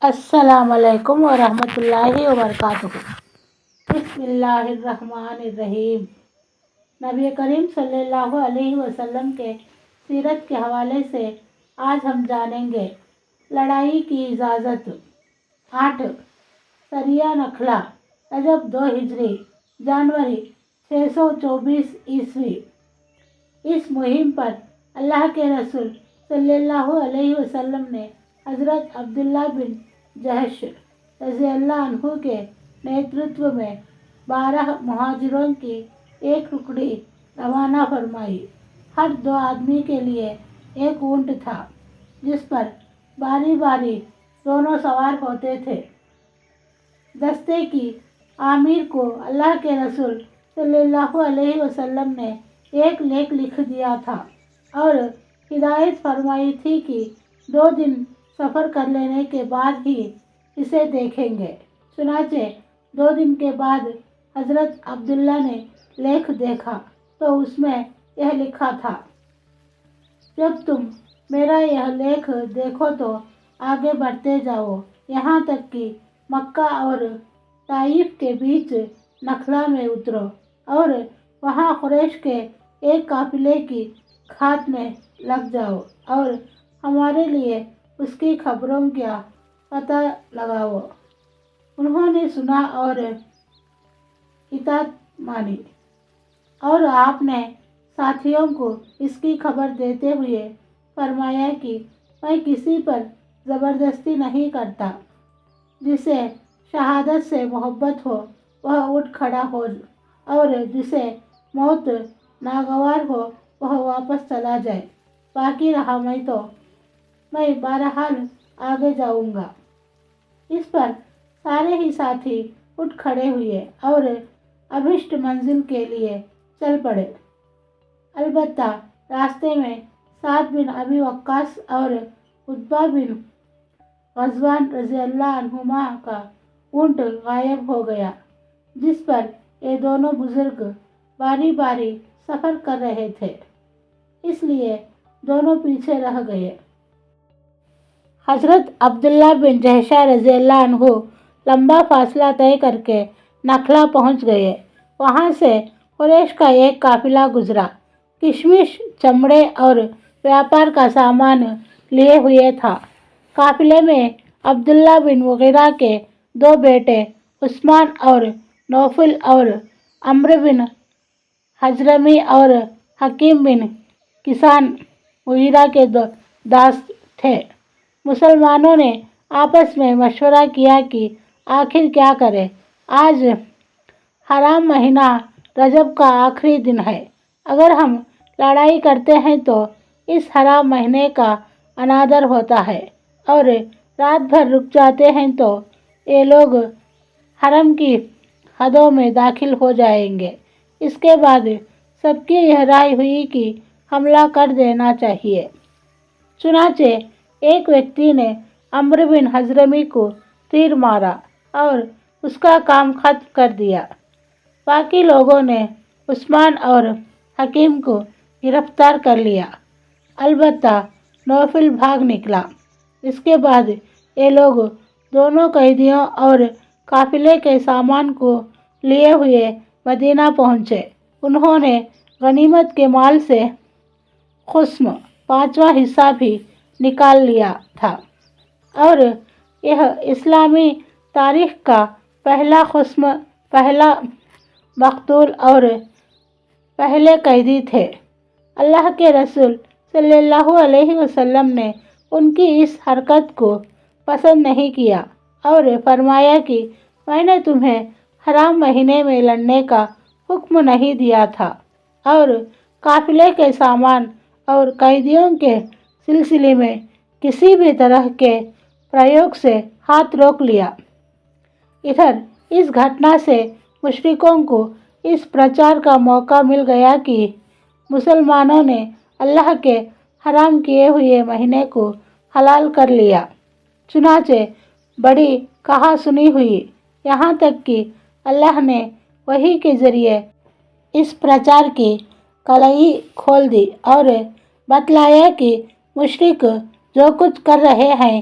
السلام علیکم ورحمۃ اللہ وبرکاتہ۔ بسم اللہ الرحمن الرحیم۔ نبی کریم صلی اللہ علیہ وسلم کے سیرت کے حوالے سے آج ہم جانیں گے لڑائی کی اجازت۔ 8 سریہ نخلا، رجب 2 ہجری، جنوری 624 عیسوی۔ اس مہم پر اللہ کے رسول صلی اللہ علیہ وسلم نے حضرت عبداللہ بن جحش رضی اللہ عنہ کے نیترتو میں 12 مہاجروں کی ایک ٹکڑی روانہ فرمائی۔ ہر 2 آدمی کے لیے ایک اونٹ تھا، جس پر باری باری دونوں سوار ہوتے تھے۔ دستے کی آمیر کو اللہ کے رسول صلی اللہ علیہ وسلم نے ایک لیکھ لکھ دیا تھا اور ہدایت فرمائی تھی کہ 2 دن سفر کر لینے کے بعد ہی اسے دیکھیں گے۔ چنانچہ 2 دن کے بعد حضرت عبداللہ نے لیکھ دیکھا تو اس میں یہ لکھا تھا: جب تم میرا یہ لیکھ دیکھو تو آگے بڑھتے جاؤ، یہاں تک کہ مکہ اور طائف کے بیچ نخلا میں اترو اور وہاں قریش کے ایک قافلے کی کھات میں لگ جاؤ اور ہمارے لیے اس کی خبروں کا پتہ لگاؤ۔ انہوں نے سنا اور اطاعت مانی، اور آپ نے ساتھیوں کو اس کی خبر دیتے ہوئے فرمایا کہ میں کسی پر زبردستی نہیں کرتا۔ جسے شہادت سے محبت ہو وہ اٹھ کھڑا ہو، اور جسے موت ناگوار ہو وہ واپس چلا جائے، باقی رہا میں بہرحال آگے جاؤں گا۔ اس پر سارے ہی ساتھی اٹھ کھڑے ہوئے اور ابھشٹ منزل کے لیے چل پڑے۔ البتہ راستے میں سعد بن ابی وقاص اور عتبہ بن غزوان رضی اللہ عنہما کا اونٹ غائب ہو گیا، جس پر یہ دونوں بزرگ باری باری سفر کر رہے تھے، اس لیے دونوں پیچھے رہ گئے۔ حضرت عبداللہ بن جحش رضی اللہ عنہ لمبا فاصلہ طے کر کے نخلا پہنچ گئے۔ وہاں سے قریش کا ایک قافلہ گزرا، کشمش، چمڑے اور بیاپار کا سامان لیے ہوئے تھا۔ قافلے میں عبداللہ بن مغیرہ کے 2 بیٹے عثمان اور نوفل اور عمرو بن حضرمی اور حکیم بن کسان مغیرہ کے داس تھے۔ مسلمانوں نے آپس میں مشورہ کیا کہ آخر کیا کریں۔ آج حرام مہینہ رجب کا آخری دن ہے، اگر ہم لڑائی کرتے ہیں تو اس حرام مہینے کا انادر ہوتا ہے، اور رات بھر رک جاتے ہیں تو یہ لوگ حرم کی حدوں میں داخل ہو جائیں گے۔ اس کے بعد سب کی یہ رائے ہوئی کہ حملہ کر دینا چاہیے۔ چنانچہ ایک ویکتی نے عمرو بن حضرمی کو تیر مارا اور اس کا کام ختم کر دیا۔ باقی لوگوں نے عثمان اور حکیم کو گرفتار کر لیا، البتہ نوفل بھاگ نکلا۔ اس کے بعد یہ لوگ دونوں قیدیوں اور قافلے کے سامان کو لیے ہوئے مدینہ پہنچے۔ انہوں نے غنیمت کے مال سے خصم 5واں حصہ بھی نکال لیا تھا، اور یہ اسلامی تاریخ کا پہلا خصم، پہلا مقتول اور پہلے قیدی تھے۔ اللہ کے رسول صلی اللہ علیہ وسلم نے ان کی اس حرکت کو پسند نہیں کیا اور فرمایا کہ میں نے تمہیں حرام مہینے میں لڑنے کا حکم نہیں دیا تھا، اور قافلے کے سامان اور قیدیوں کے سلسلے میں کسی بھی طرح کے پریوگ سے ہاتھ روک لیا۔ ادھر اس گھٹنا سے مشرکوں کو اس پرچار کا موقع مل گیا کہ مسلمانوں نے اللہ کے حرام کیے ہوئے مہینے کو حلال کر لیا۔ چنانچہ بڑی کہا سنی ہوئی، یہاں تک کہ اللہ نے وحی کے ذریعے اس پرچار کی کلائی کھول دی اور بتلایا کہ مشرک جو کچھ کر رہے ہیں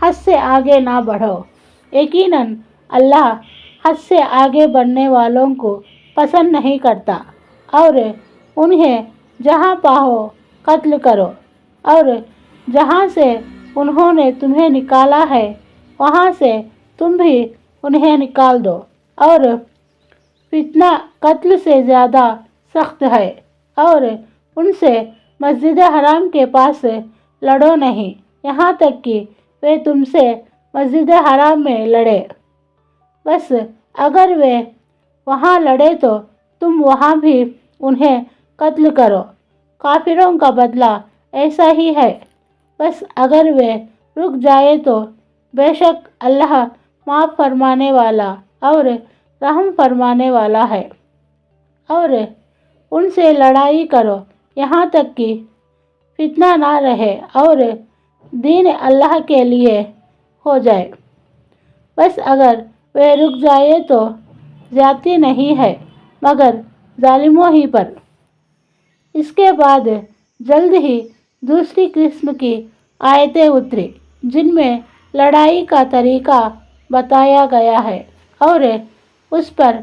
حد سے آگے نہ بڑھو۔ یقیناً اللہ حد سے آگے بڑھنے والوں کو پسند نہیں کرتا، اور انہیں جہاں پاؤ قتل کرو، اور جہاں سے انہوں نے تمہیں نکالا ہے وہاں سے تم بھی انہیں نکال دو، اور فتنہ قتل سے زیادہ سخت ہے، اور ان سے مسجد حرام کے پاس لڑو نہیں یہاں تک کہ وہ تم سے مسجد حرام میں لڑے، بس اگر وہ وہاں لڑے تو تم وہاں بھی انہیں قتل کرو۔ کافروں کا بدلہ ایسا ہی ہے، بس اگر وہ رک جائے تو بے شک اللہ معاف فرمانے والا اور رحم فرمانے والا ہے۔ اور ان سے لڑائی کرو یہاں تک کہ فتنہ نہ رہے اور دین اللہ کے لیے ہو جائے، بس اگر وہ رک جائے تو زیادتی نہیں ہے مگر ظالموں ہی پر۔ اس کے بعد جلد ہی دوسری قسم کی آیتیں اتری جن میں لڑائی کا طریقہ بتایا گیا ہے اور اس پر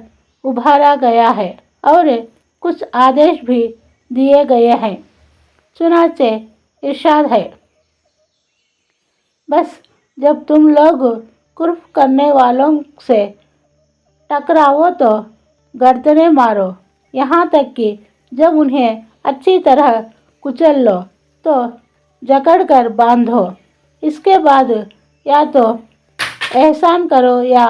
ابھارا گیا ہے اور کچھ آدیش بھی دیے گئے ہیں۔ چنانچہ ارشاد ہے، بس جب تم لوگ کفر کرنے والوں سے ٹکراؤ تو گردنیں مارو یہاں تک کہ جب انہیں اچھی طرح کچل لو تو جکڑ کر باندھو۔ اس کے بعد یا تو احسان کرو یا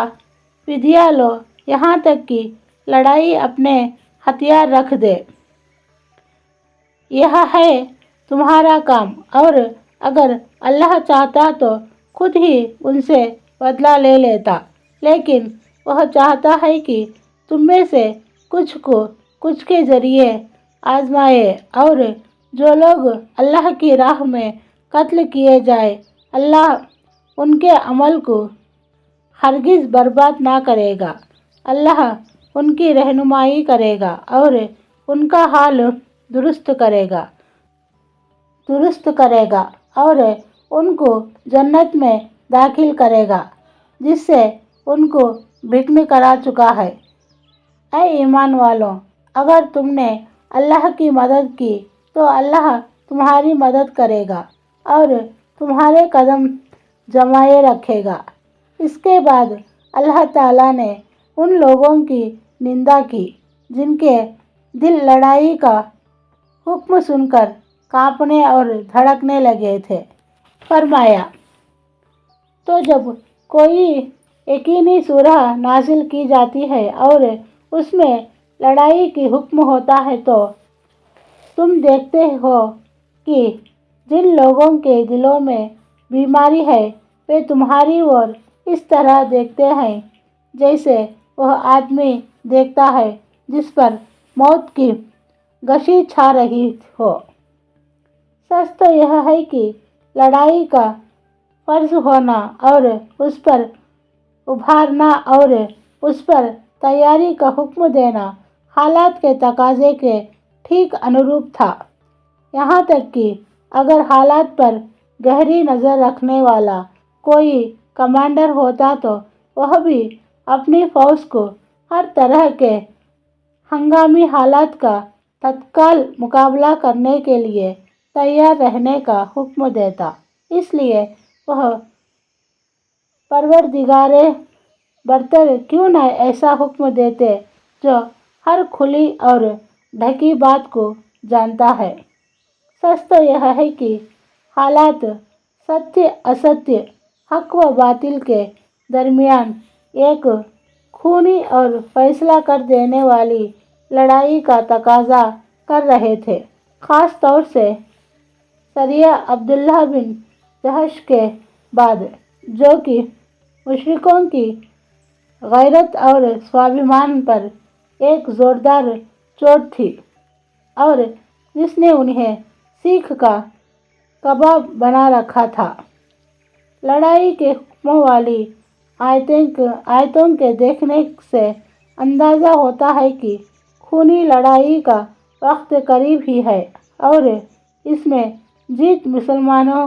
فدیہ لو یہاں تک کہ لڑائی اپنے ہتھیار رکھ دے۔ یہ ہے تمہارا کام، اور اگر اللہ چاہتا تو خود ہی ان سے بدلہ لے لیتا، لیکن وہ چاہتا ہے کہ تم میں سے کچھ کو کچھ کے ذریعے آزمائے، اور جو لوگ اللہ کی راہ میں قتل کیے جائیں اللہ ان کے عمل کو ہرگز برباد نہ کرے گا۔ اللہ ان کی رہنمائی کرے گا اور ان کا حال درست کرے گا اور ان کو جنت میں داخل کرے گا جس سے ان کو بھگن کرا چکا ہے۔ اے ایمان والو، اگر تم نے اللہ کی مدد کی تو اللہ تمہاری مدد کرے گا اور تمہارے قدم جمائے رکھے گا۔ اس کے بعد اللہ تعالیٰ نے ان لوگوں کی نندا کی جن کے دل لڑائی کا حکم سن کر کانپنے اور دھڑکنے لگے تھے۔ فرمایا، تو جب کوئی یقینی سورہ نازل کی جاتی ہے اور اس میں لڑائی کی حکم ہوتا ہے تو تم دیکھتے ہو کہ جن لوگوں کے دلوں میں بیماری ہے وہ تمہاری اور اس طرح دیکھتے ہیں جیسے وہ آدمی دیکھتا ہے جس پر موت کی غشی چھا رہی ہو۔ سچ تو یہ ہے کہ لڑائی کا فرض ہونا اور اس پر ابھرنا اور اس پر تیاری کا حکم دینا حالات کے تقاضے کے ٹھیک انوروپ تھا، یہاں تک کہ اگر حالات پر گہری نظر رکھنے والا کوئی کمانڈر ہوتا تو وہ بھی اپنی فوج کو ہر طرح کے ہنگامی حالات کا تتکال مقابلہ کرنے کے لیے تیار رہنے کا حکم دیتا۔ اس لیے وہ پروردگار برتر کیوں نہ ایسا حکم دیتے جو ہر کھلی اور ڈھکی بات کو جانتا ہے۔ سچ تو یہ ہے کہ حالات ستیہ استیہ، حق و باطل کے درمیان ایک خونی اور فیصلہ کر دینے والی لڑائی کا تقاضا کر رہے تھے، خاص طور سے سریہ عبداللہ بن جحش کے بعد، جو کہ مشرکوں کی غیرت اور سوابھیمان پر ایک زوردار چوٹ تھی اور جس نے انہیں سیخ کا کباب بنا رکھا تھا۔ لڑائی کے حکموں والی آیتوں کے دیکھنے سے اندازہ ہوتا ہے کہ خونی لڑائی کا وقت قریب ہی ہے اور اس میں جیت مسلمانوں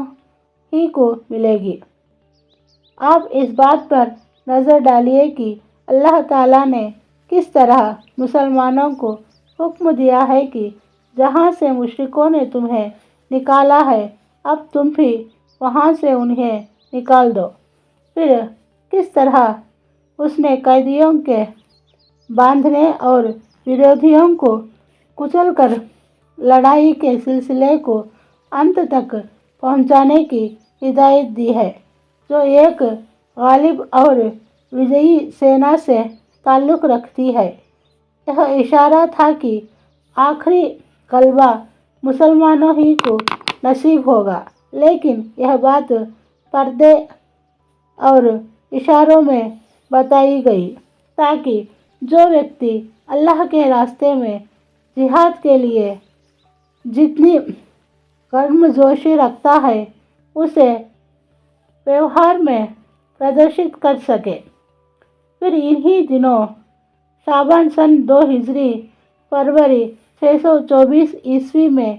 ہی کو ملے گی۔ آپ اس بات پر نظر ڈالیے کہ اللہ تعالیٰ نے کس طرح مسلمانوں کو حکم دیا ہے کہ جہاں سے مشرکوں نے تمہیں نکالا ہے اب تم بھی وہاں سے انہیں نکال دو۔ پھر کس طرح اس نے قیدیوں کے باندھنے اور ورودھیوں کو کچل کر لڑائی کے سلسلے کو انت تک پہنچانے کی ہدایت دی ہے، جو ایک غالب اور وجئی سینا سے تعلق رکھتی ہے۔ یہ اشارہ تھا کہ آخری غلبہ مسلمانوں ہی کو نصیب ہوگا، لیکن یہ بات پردے اور اشاروں میں بتائی گئی تاکہ جو ویکتی اللہ کے راستے میں جہاد کے لیے جتنی گرمجوشی رکھتا ہے اسے ویوہار میں پردرشت کر سکے۔ پھر انہی دنوں شعبان سن 2 ہجری فروری 624 عیسوی میں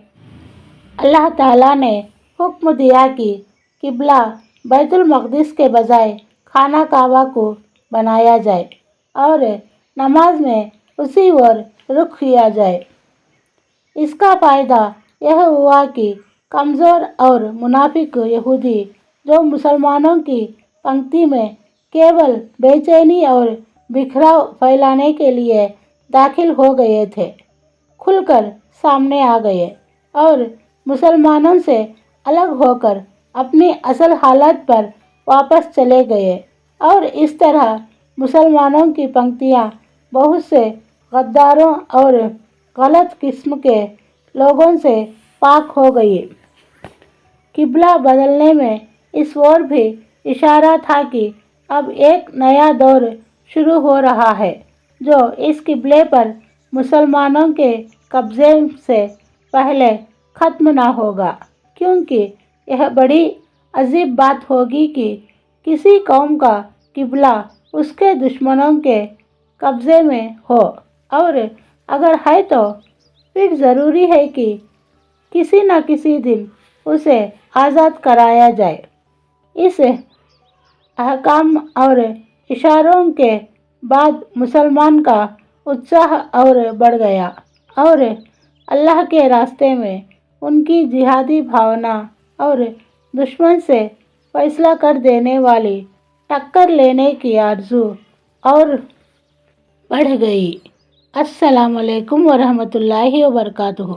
اللہ تعالیٰ نے حکم دیا کہ قبلہ بیت المقدس کے بجائے خانہ کعبہ کو بنایا جائے اور نماز میں اسی اور رخ کیا جائے۔ اس کا فائدہ یہ ہوا کہ کمزور اور منافق یہودی جو مسلمانوں کی پنکتی میں کیول بے چینی اور بکھراؤ پھیلانے کے لیے داخل ہو گئے تھے، کھل کر سامنے آ گئے اور مسلمانوں سے الگ ہو کر اپنی اصل حالت پر واپس چلے گئے، اور اس طرح مسلمانوں کی پنکتیاں بہت سے غداروں اور غلط قسم کے لوگوں سے پاک ہو گئی۔ قبلہ بدلنے میں اس اور بھی اشارہ تھا کہ اب ایک نیا دور شروع ہو رہا ہے جو اس قبلے پر مسلمانوں کے قبضے سے پہلے ختم نہ ہوگا، کیونکہ یہ بڑی عجیب بات ہوگی کہ کسی قوم کا قبلہ اس کے دشمنوں کے قبضے میں ہو، اور اگر ہے تو پھر ضروری ہے کہ کسی نہ کسی دن اسے آزاد کرایا جائے۔ اس احکام اور اشاروں کے بعد مسلمان کا اتساہ اور بڑھ گیا اور اللہ کے راستے میں ان کی جہادی بھاونا اور دشمن سے فیصلہ کر دینے والی ٹکر لینے کی آرزو اور بڑھ گئی۔ السلام علیکم ورحمۃ اللہ وبرکاتہ۔